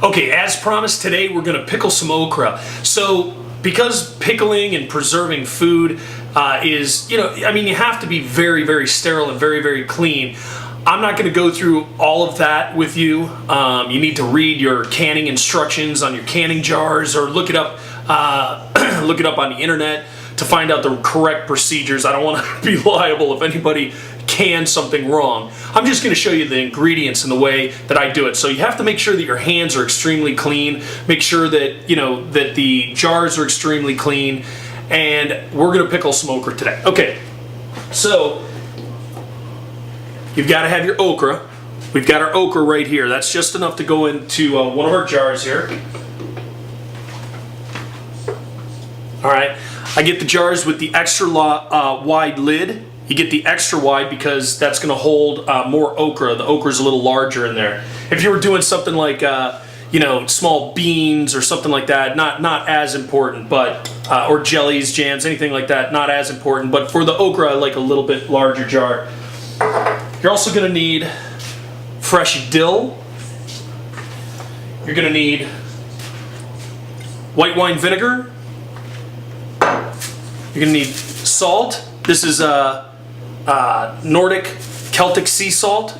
Okay, as promised, today we're going to pickle some okra. So, because pickling and preserving food is, you have to be very, very sterile and very, very clean. I'm not going to go through all of that with you. You need to read your canning instructions on your canning jars or look it up, look it up on the internet to find out the correct procedures. I don't want to be liable if anybody cans something wrong. I'm just going to show you the ingredients and the way that I do it. So you have to make sure that your hands are extremely clean. Make sure that that the jars are extremely clean, and we're going to pickle some okra today. Okay, so you've got to have your okra. We've got our okra right here. That's just enough to go into one of our jars here. All right, I get the jars with the extra wide lid. You get the extra wide because that's going to hold more okra. The okra is a little larger in there. If you were doing something like, small beans or something like that, not as important, but or jellies, jams, anything like that, not as important. But for the okra, I like a little bit larger jar. You're also going to need fresh dill. You're going to need white wine vinegar. You're going to need salt. This is Nordic Celtic sea salt,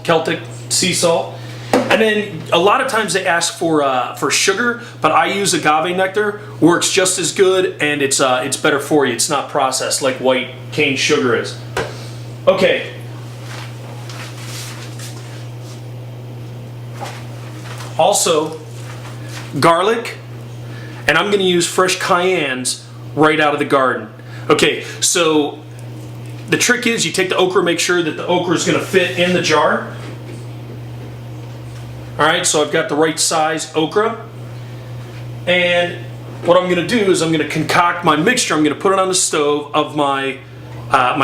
and then a lot of times they ask for sugar, but I use agave nectar. Works just as good, and it's better for you. It's not processed like white cane sugar is. Okay. Also, garlic, and I'm going to use fresh cayennes right out of the garden. Okay, so the trick is you take the okra, make sure that the okra is going to fit in the jar. Alright, so I've got the right size okra. And what I'm going to do is I'm going to concoct my mixture. I'm going to put it on the stove of my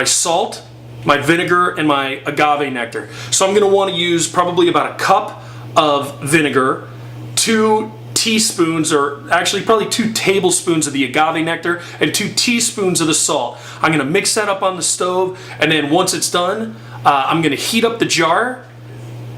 salt, my vinegar, and my agave nectar. So I'm going to want to use probably about a cup of vinegar, 2 teaspoons, or actually probably 2 tablespoons of the agave nectar, and 2 teaspoons of the salt. I'm going to mix that up on the stove, and then once it's done, I'm going to heat up the jar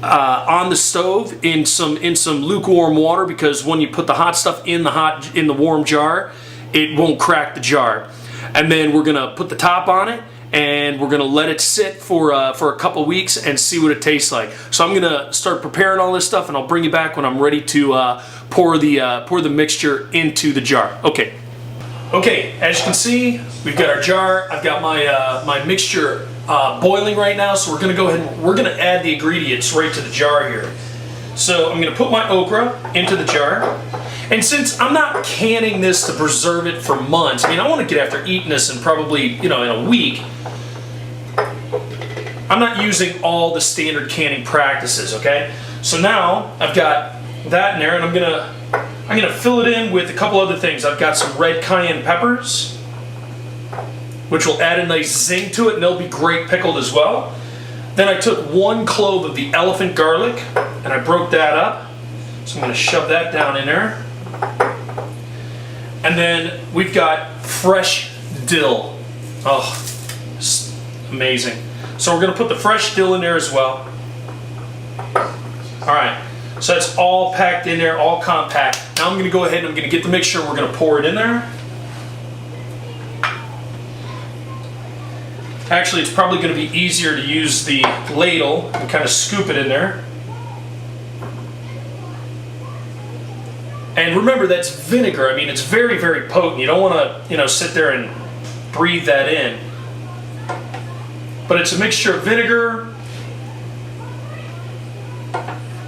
on the stove in some lukewarm water, because when you put the hot stuff in the warm jar, it won't crack the jar. And then we're going to put the top on it, and we're going to let it sit for a couple weeks and see what it tastes like. So I'm going to start preparing all this stuff, and I'll bring you back when I'm ready to pour the mixture into the jar. Okay. Okay, as you can see, we've got our jar. I've got my mixture boiling right now, so we're going to go ahead and we're going to add the ingredients right to the jar here. So I'm going to put my okra into the jar. And since I'm not canning this to preserve it for months, I want to get after eating this in probably, in a week. I'm not using all the standard canning practices, okay? So now I've got that in there, and I'm gonna fill it in with a couple other things. I've got some red cayenne peppers, which will add a nice zing to it, and they'll be great pickled as well. Then I took 1 clove of the elephant garlic, and I broke that up. So I'm gonna shove that down in there. And then we've got fresh dill. Oh, it's amazing. So we're going to put the fresh dill in there as well. Alright, so that's all packed in there, all compact. Now I'm going to go ahead and I'm going to get the mixture, we're going to pour it in there. Actually, it's probably going to be easier to use the ladle and kind of scoop it in there. And remember, that's vinegar. It's very, very potent. You don't want to, sit there and breathe that in. But it's a mixture of vinegar,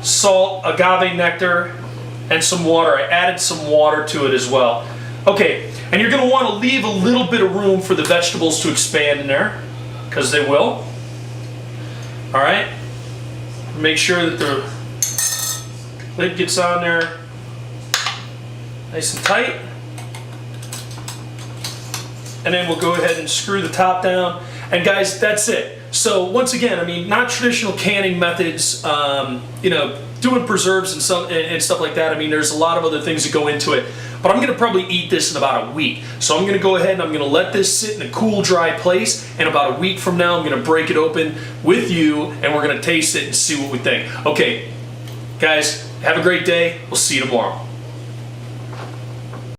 salt, agave nectar, and some water. I added some water to it as well. Okay, and you're going to want to leave a little bit of room for the vegetables to expand in there, because they will. All right. Make sure that the lid gets on there nice and tight. And then we'll go ahead and screw the top down. And guys, that's it. So once again, not traditional canning methods, doing preserves and stuff like that. There's a lot of other things that go into it. But I'm going to probably eat this in about a week. So I'm going to go ahead and I'm going to let this sit in a cool, dry place. And about a week from now, I'm going to break it open with you, and we're going to taste it and see what we think. Okay, Guys, have a great day. We'll see you tomorrow.